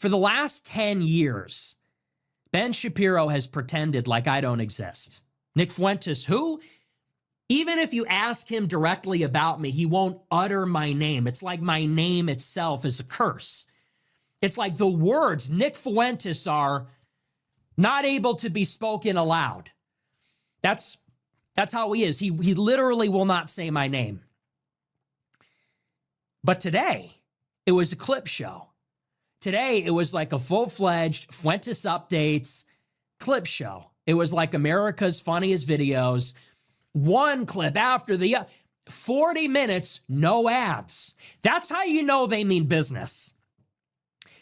For the last 10 years, Ben Shapiro has pretended like I don't exist. Nick Fuentes, who? Even if you ask him directly about me, he won't utter my name. It's like my name itself is a curse. It's like the words Nick Fuentes are not able to be spoken aloud. That's how he is. He literally will not say my name. But today, it was a clip show. Today, it was like a full-fledged Fuentes Updates clip show. It was like America's Funniest Videos. One clip after the other. 40 minutes, no ads. That's how you know they mean business.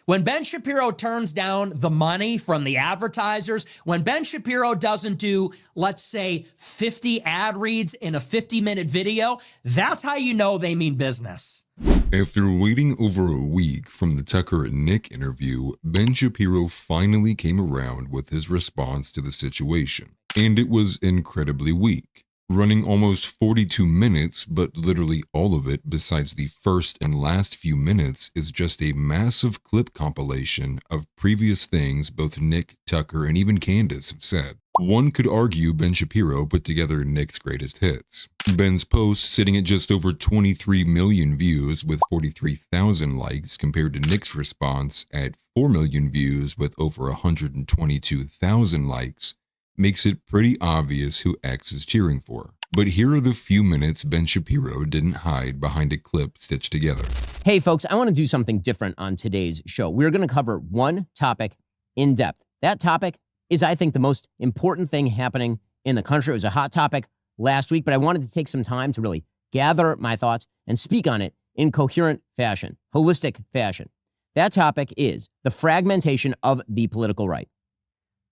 When Ben Shapiro turns down the money from the advertisers, when Ben Shapiro doesn't do, let's say, 50 ad reads in a 50-minute video, that's how you know they mean business. After waiting over a week from the Tucker and Nick interview, Ben Shapiro finally came around with his response to the situation. And it was incredibly weak, running almost 42 minutes, but literally all of it besides the first and last few minutes is just a massive clip compilation of previous things both Nick, Tucker, and even Candace have said. One could argue Ben Shapiro put together Nick's greatest hits. Ben's post sitting at just over 23 million views with 43,000 likes compared to Nick's response at 4 million views with over 122,000 likes makes it pretty obvious who X is cheering for. But here are the few minutes Ben Shapiro didn't hide behind a clip stitched together. Hey folks, I want to do something different on today's show. We're going to cover one topic in depth. That topic is, I think, the most important thing happening in the country. It was a hot topic last week, but I wanted to take some time to really gather my thoughts and speak on it in coherent fashion, holistic fashion. That topic is the fragmentation of the political right.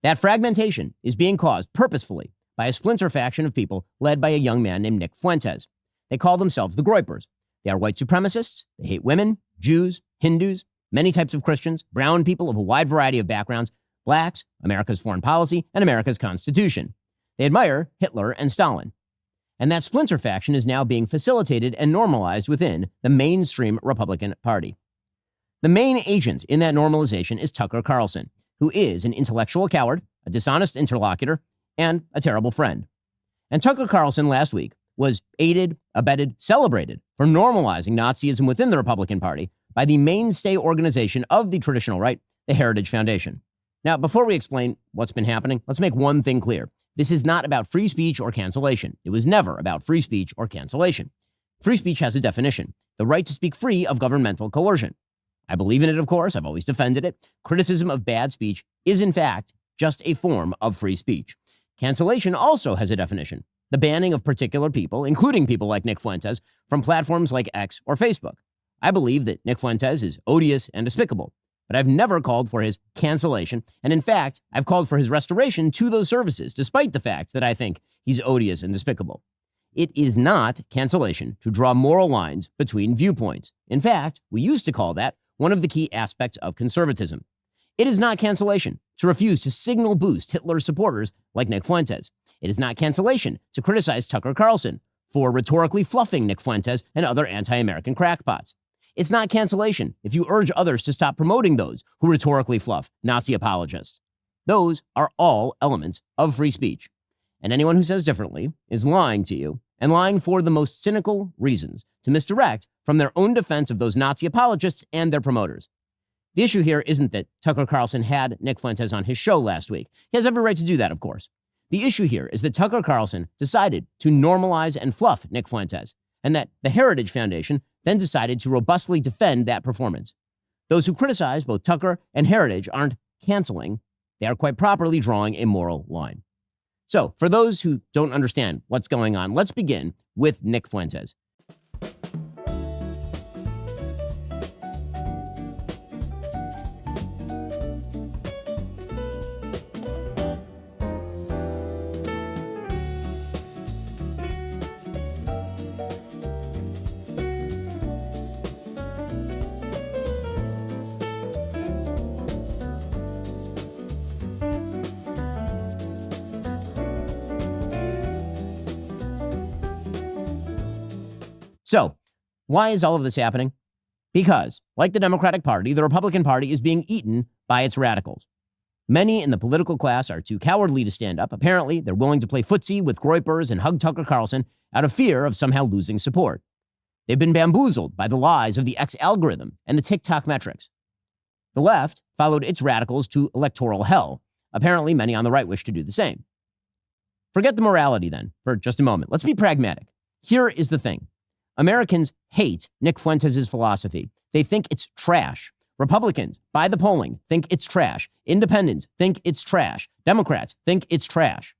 That fragmentation is being caused purposefully by a splinter faction of people led by a young man named Nick Fuentes. They call themselves the Groypers. They are white supremacists. They hate women, Jews, Hindus, many types of Christians, brown people of a wide variety of backgrounds, blacks, America's foreign policy, and America's Constitution. They admire Hitler and Stalin. And that splinter faction is now being facilitated and normalized within the mainstream Republican Party. The main agent in that normalization is Tucker Carlson, who is an intellectual coward, a dishonest interlocutor, and a terrible friend. And Tucker Carlson last week was aided, abetted, celebrated for normalizing Nazism within the Republican Party by the mainstay organization of the traditional right, the Heritage Foundation. Now, before we explain what's been happening, let's make one thing clear. This is not about free speech or cancellation. It was never about free speech or cancellation. Free speech has a definition: the right to speak free of governmental coercion. I believe in it, of course. I've always defended it. Criticism of bad speech is, in fact, just a form of free speech. Cancellation also has a definition: the banning of particular people, including people like Nick Fuentes, from platforms like X or Facebook. I believe that Nick Fuentes is odious and despicable, but I've never called for his cancellation, and in fact, I've called for his restoration to those services, despite the fact that I think he's odious and despicable. It is not cancellation to draw moral lines between viewpoints. In fact, we used to call that one of the key aspects of conservatism. It is not cancellation to refuse to signal boost Hitler's supporters like Nick Fuentes. It is not cancellation to criticize Tucker Carlson for rhetorically fluffing Nick Fuentes and other anti-American crackpots. It's not cancellation if you urge others to stop promoting those who rhetorically fluff Nazi apologists. Those are all elements of free speech. And anyone who says differently is lying to you, and lying for the most cynical reasons, to misdirect from their own defense of those Nazi apologists and their promoters. The issue here isn't that Tucker Carlson had Nick Fuentes on his show last week. He has every right to do that, of course. The issue here is that Tucker Carlson decided to normalize and fluff Nick Fuentes, and that the Heritage Foundation then decided to robustly defend that performance. Those who criticize both Tucker and Heritage aren't canceling. They are quite properly drawing a moral line. So, for those who don't understand what's going on, let's begin with Nick Fuentes. So, why is all of this happening? Because, like the Democratic Party, the Republican Party is being eaten by its radicals. Many in the political class are too cowardly to stand up. Apparently, they're willing to play footsie with Groypers and hug Tucker Carlson out of fear of somehow losing support. They've been bamboozled by the lies of the X algorithm and the TikTok metrics. The left followed its radicals to electoral hell. Apparently, many on the right wish to do the same. Forget the morality then for just a moment. Let's be pragmatic. Here is the thing. Americans hate Nick Fuentes' philosophy. They think it's trash. Republicans, by the polling, think it's trash. Independents think it's trash. Democrats think it's trash.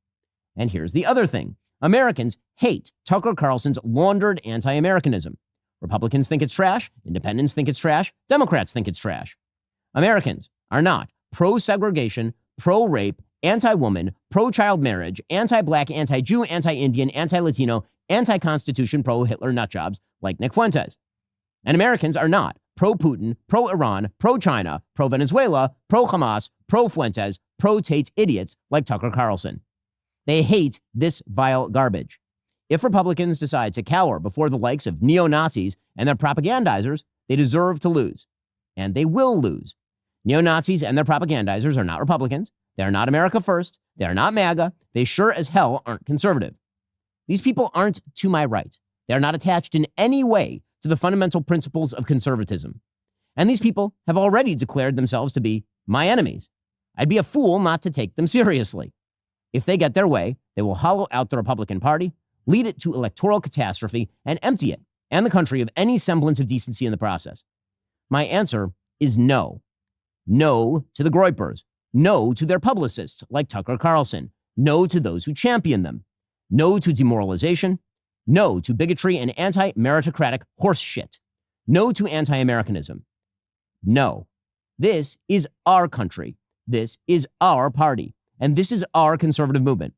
And here's the other thing. Americans hate Tucker Carlson's laundered anti-Americanism. Republicans think it's trash. Independents think it's trash. Democrats think it's trash. Americans are not pro-segregation, pro-rape, anti-woman, pro-child marriage, anti-black, anti-Jew, anti-Indian, anti-Latino, anti-Constitution, pro-Hitler nutjobs like Nick Fuentes. And Americans are not pro-Putin, pro-Iran, pro-China, pro-Venezuela, pro-Hamas, pro-Fuentes, pro-Tate idiots like Tucker Carlson. They hate this vile garbage. If Republicans decide to cower before the likes of neo-Nazis and their propagandizers, they deserve to lose. And they will lose. Neo-Nazis and their propagandizers are not Republicans. They are not America First. They are not MAGA. They sure as hell aren't conservative. These people aren't to my right. They are not attached in any way to the fundamental principles of conservatism. And these people have already declared themselves to be my enemies. I'd be a fool not to take them seriously. If they get their way, they will hollow out the Republican Party, lead it to electoral catastrophe, and empty it and the country of any semblance of decency in the process. My answer is no. No to the Groypers. No to their publicists like Tucker Carlson. No to those who champion them. No to demoralization. No to bigotry and anti-meritocratic horseshit. No to anti-Americanism. No. This is our country. This is our party. And this is our conservative movement.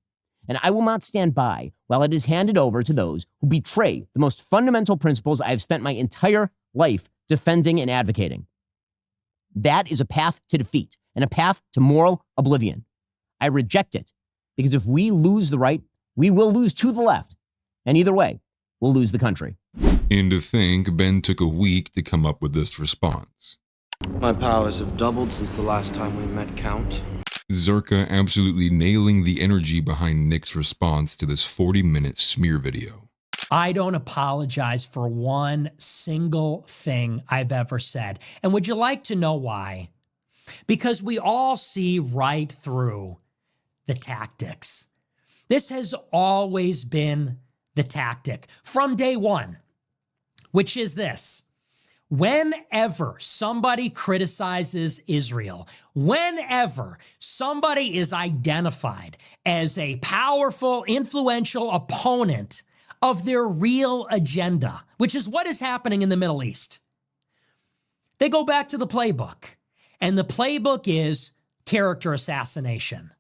And I will not stand by while it is handed over to those who betray the most fundamental principles I have spent my entire life defending and advocating. That is a path to defeat and a path to moral oblivion. I reject it because if we lose the right, we will lose to the left. And either way, we'll lose the country. And to think Ben took a week to come up with this response. My powers have doubled since the last time we met, Count. Zherka absolutely nailing the energy behind Nick's response to this 40-minute smear video. I don't apologize for one single thing I've ever said. And would you like to know why? Because we all see right through the tactics. This has always been the tactic from day one, which is this. Whenever somebody criticizes Israel, whenever somebody is identified as a powerful, influential opponent of their real agenda, which is what is happening in the Middle East, they go back to the playbook. And the playbook is character assassination.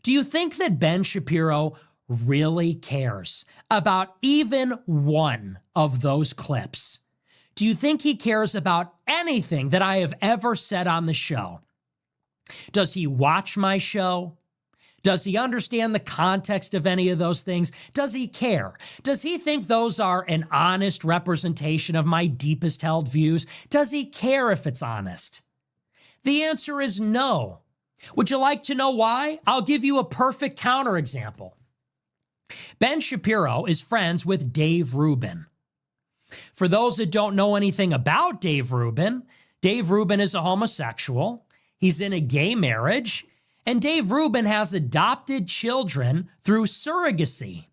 Do you think that Ben Shapiro really cares about even one of those clips? Do you think he cares about anything that I have ever said on the show? Does he watch my show? Does he understand the context of any of those things? Does he care? Does he think those are an honest representation of my deepest held views? Does he care if it's honest? The answer is no. Would you like to know why? I'll give you a perfect counterexample. Ben Shapiro is friends with Dave Rubin. For those that don't know anything about Dave Rubin is a homosexual. He's in a gay marriage, and Dave Rubin has adopted children through surrogacy.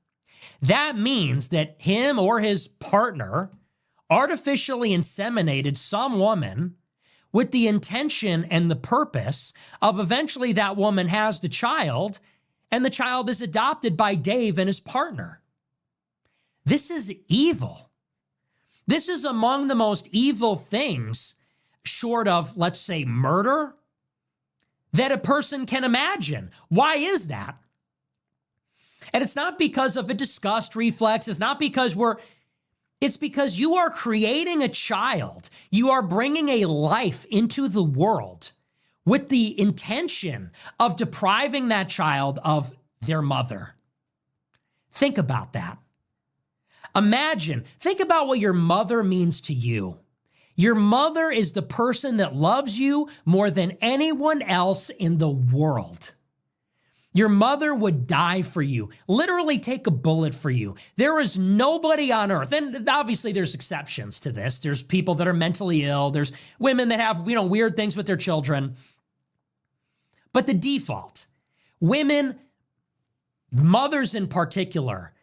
That means that him or his partner artificially inseminated some woman with the intention and the purpose of eventually that woman has the child, and the child is adopted by Dave and his partner. This is evil. This is among the most evil things, short of, let's say, murder, that a person can imagine. Why is that? And it's not because of a disgust reflex. It's not because it's because you are creating a child. You are bringing a life into the world with the intention of depriving that child of their mother. Think about that. Think about what your mother means to you. Your mother is the person that loves you more than anyone else in the world. Your mother would die for you, literally take a bullet for you. There is nobody on earth, and obviously there's exceptions to this. There's people that are mentally ill. There's women that have, weird things with their children. But the default, women, mothers in particular,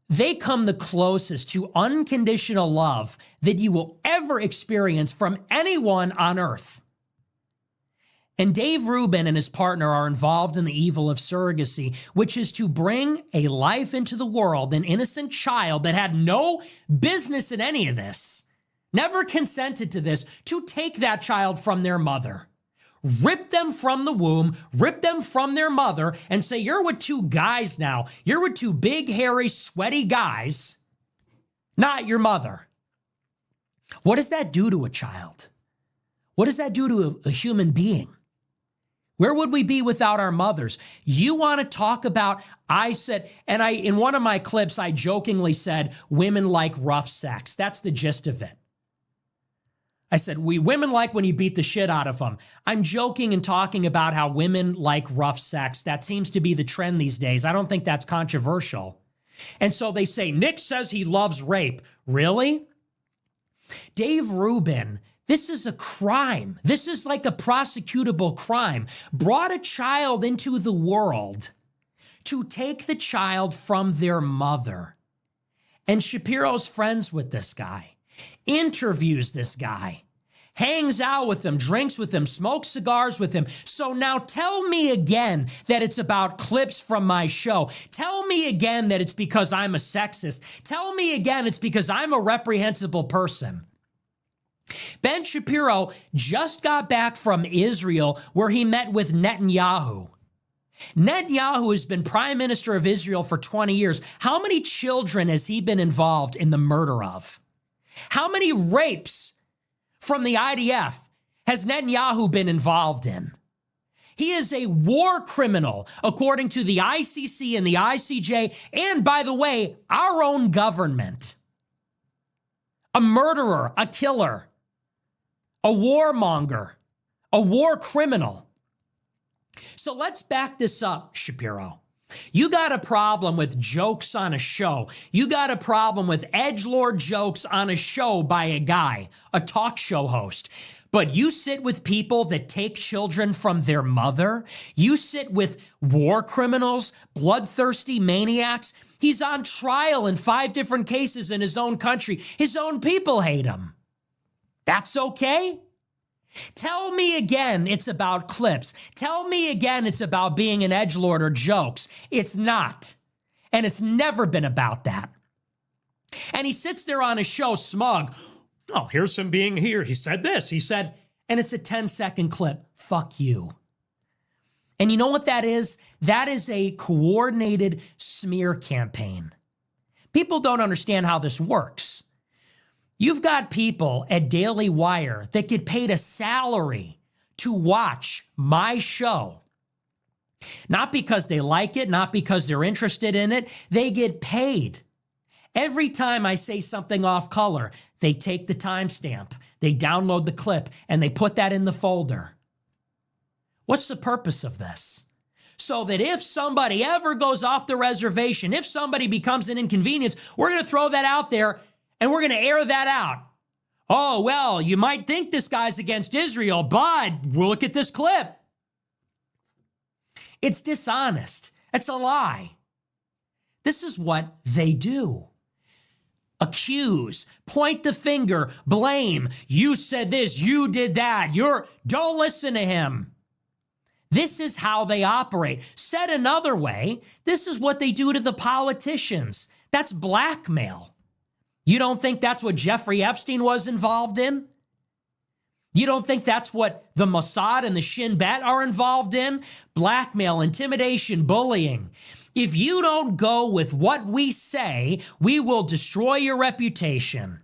they come the closest to unconditional love that you will ever experience from anyone on earth. And Dave Rubin and his partner are involved in the evil of surrogacy, which is to bring a life into the world, an innocent child that had no business in any of this, never consented to this, to take that child from their mother, rip them from the womb, rip them from their mother, and say, you're with two guys now. You're with two big, hairy, sweaty guys, not your mother. What does that do to a child? What does that do to a human being? Where would we be without our mothers? You want to talk about, in one of my clips, I jokingly said, women like rough sex. That's the gist of it. I said, women like when you beat the shit out of them. I'm joking and talking about how women like rough sex. That seems to be the trend these days. I don't think that's controversial. And so they say, Nick says he loves rape. Really? Dave Rubin, this is a crime. This is like a prosecutable crime. Brought a child into the world to take the child from their mother. And Shapiro's friends with this guy, interviews this guy, hangs out with him, drinks with him, smokes cigars with him. So now tell me again that it's about clips from my show. Tell me again that it's because I'm a sexist. Tell me again it's because I'm a reprehensible person. Ben Shapiro just got back from Israel where he met with Netanyahu. Netanyahu has been prime minister of Israel for 20 years. How many children has he been involved in the murder of? How many rapes from the IDF has Netanyahu been involved in? He is a war criminal, according to the ICC and the ICJ, and by the way, our own government. A murderer, a killer, a warmonger, a war criminal. So let's back this up, Shapiro. You got a problem with jokes on a show. You got a problem with edgelord jokes on a show by a guy, a talk show host. But you sit with people that take children from their mother. You sit with war criminals, bloodthirsty maniacs. He's on trial in 5 different cases in his own country. His own people hate him. That's okay? Tell me again it's about clips. Tell me again it's about being an edgelord or jokes. It's not. And it's never been about that. And he sits there on his show smug. Oh, here's him being here. He said this. He said, and it's a 10-second clip. Fuck you. And you know what that is? That is a coordinated smear campaign. People don't understand how this works. You've got people at Daily Wire that get paid a salary to watch my show. Not because they like it, not because they're interested in it. They get paid. Every time I say something off color, they take the timestamp, they download the clip, and they put that in the folder. What's the purpose of this? So that if somebody ever goes off the reservation, if somebody becomes an inconvenience, we're going to throw that out there and we're going to air that out. Oh, well, you might think this guy's against Israel, but look at this clip. It's dishonest. It's a lie. This is what they do. Accuse, point the finger, blame. You said this, you did that. Don't listen to him. This is how they operate. Said another way, this is what they do to the politicians. That's blackmail. You don't think that's what Jeffrey Epstein was involved in? You don't think that's what the Mossad and the Shin Bet are involved in? Blackmail, intimidation, bullying. If you don't go with what we say, we will destroy your reputation.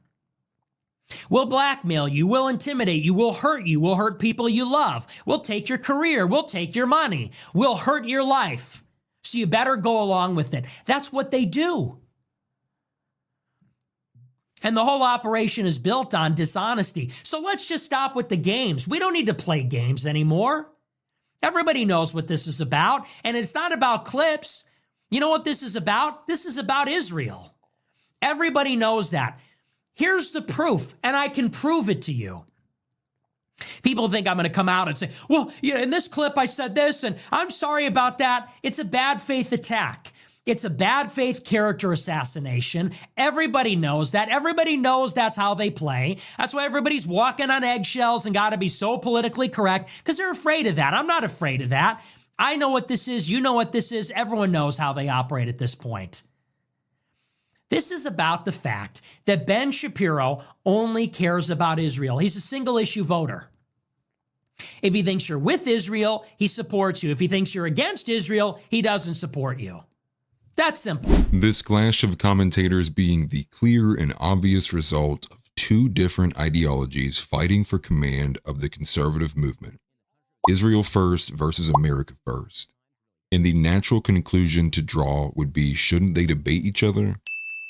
We'll blackmail you, we'll intimidate you, we'll hurt people you love. We'll take your career, we'll take your money, we'll hurt your life. So you better go along with it. That's what they do. And the whole operation is built on dishonesty. So let's just stop with the games. We don't need to play games anymore. Everybody knows what this is about. And it's not about clips. You know what this is about? This is about Israel. Everybody knows that. Here's the proof, and I can prove it to you. People think I'm going to come out and say, well, yeah, in this clip I said this, and I'm sorry about that. It's a bad faith attack. It's a bad faith character assassination. Everybody knows that. Everybody knows that's how they play. That's why everybody's walking on eggshells and got to be so politically correct, because they're afraid of that. I'm not afraid of that. I know what this is. You know what this is. Everyone knows how they operate at this point. This is about the fact that Ben Shapiro only cares about Israel. He's a single issue voter. If he thinks you're with Israel, he supports you. If he thinks you're against Israel, he doesn't support you. That's simple. This clash of commentators being the clear and obvious result of two different ideologies fighting for command of the conservative movement. Israel first versus America first. And the natural conclusion to draw would be, shouldn't they debate each other?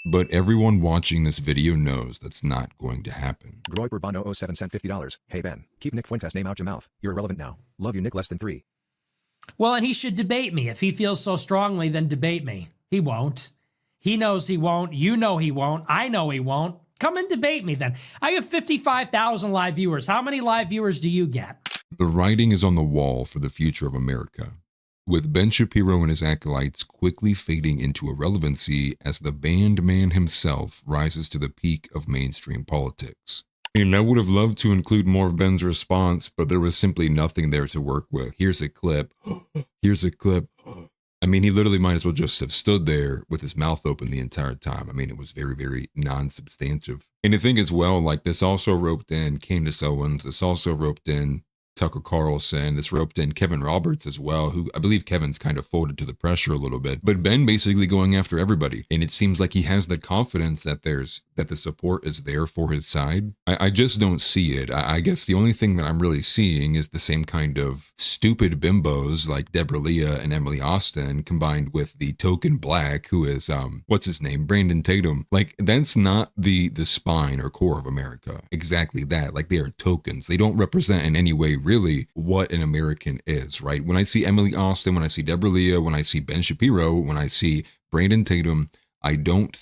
But everyone watching this video knows that's not going to happen. Groyper Bono 07 cent $50. Hey Ben, keep Nick Fuentes' name out your mouth. You're irrelevant now. Love you Nick less than 3. Well, and he should debate me. If he feels so strongly, then debate me. He won't. He knows he won't. You know he won't. I know he won't. Come and debate me then. I have 55,000 live viewers. How many live viewers do you get? The writing is on the wall for the future of America, with Ben Shapiro and his acolytes quickly fading into irrelevancy as the banned man himself rises to the peak of mainstream politics. And I would have loved to include more of Ben's response, but there was simply nothing there to work with. Here's a clip. Here's a clip. I mean, he literally might as well just have stood there with his mouth open the entire time. I mean, it was very, very non-substantive. And I think as well, like, this also roped in Candace Owens. This also roped in Tucker Carlson. This roped in Kevin Roberts as well, who I believe Kevin's kind of folded to the pressure a little bit. But Ben basically going after everybody. And it seems like he has the confidence that the support is there for his side. I just don't see it. I guess the only thing that I'm really seeing is the same kind of stupid bimbos like Deborah Leah and Emily Austin combined with the token black who is, what's his name? Brandon Tatum. Like, that's not the spine or core of America. Exactly that. Like, they are tokens. They don't represent in any way really what an American is, right? When I see Emily Austin, when I see Deborah Leah, when I see Ben Shapiro, when I see Brandon Tatum, I don't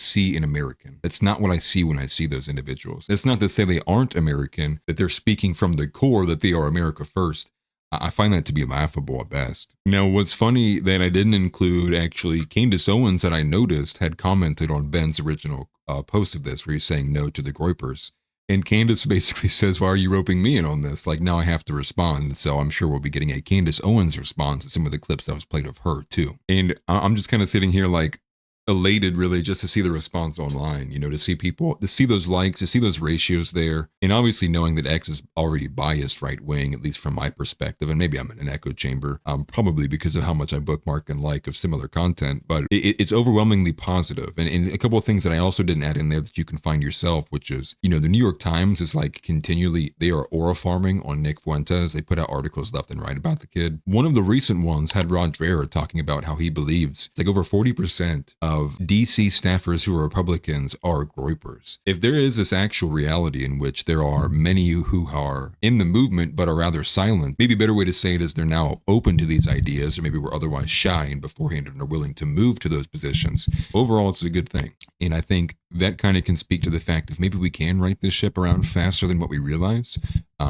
see an American. That's not what I see when I see those individuals. That's not to say they aren't American, that they're speaking from the core, that they are America first. I find that to be laughable at best. Now, what's funny that I didn't include, actually, Candace Owens that I noticed had commented on Ben's original post of this, where he's saying no to the Groypers. And Candace basically says, why are you roping me in on this? Like, now I have to respond. So I'm sure we'll be getting a Candace Owens response to some of the clips that was played of her too. And I'm just kind of sitting here like elated really just to see the response online, you know, to see people, to see those likes, to see those ratios there. And obviously knowing that X is already biased right wing, at least from my perspective. And maybe I'm in an echo chamber, probably because of how much I bookmark and like of similar content, but it's overwhelmingly positive. And a couple of things that I also didn't add in there that you can find yourself, which is, you know, the New York Times is like continually, they are aura farming on Nick Fuentes. They put out articles left and right about the kid. One of the recent ones had Rod Dreher talking about how he believes it's like over 40% of DC staffers who are Republicans are Groypers. If there is this actual reality in which there are many who are in the movement but are rather silent, maybe a better way to say it is they're now open to these ideas, or maybe were otherwise shy and beforehand and are willing to move to those positions. Overall, it's a good thing. And I think that kind of can speak to the fact that maybe we can right this ship around faster than what we realize.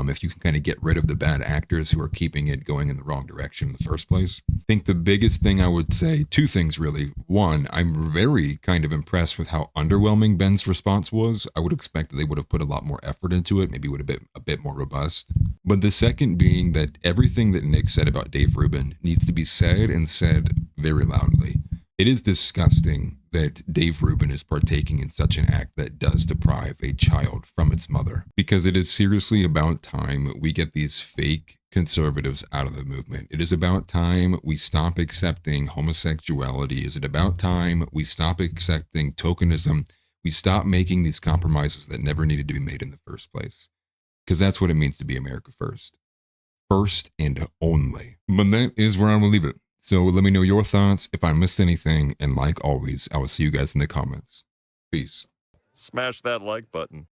If you can kind of get rid of the bad actors who are keeping it going in the wrong direction in the first place. I think the biggest thing I would say, two things really. One, I'm very kind of impressed with how underwhelming Ben's response was. I would expect that they would have put a lot more effort into it, maybe would have been a bit more robust. But the second being that everything that Nick said about Dave Rubin needs to be said and said very loudly. It is disgusting that Dave Rubin is partaking in such an act that does deprive a child from its mother, because it is seriously about time we get these fake conservatives out of the movement. It is about time we stop accepting homosexuality. Is it about time we stop accepting tokenism? We stop making these compromises that never needed to be made in the first place, because that's what it means to be America first. First and only. But that is where I will leave it. So let me know your thoughts if I missed anything, and like always, I will see you guys in the comments. Peace. Smash that like button.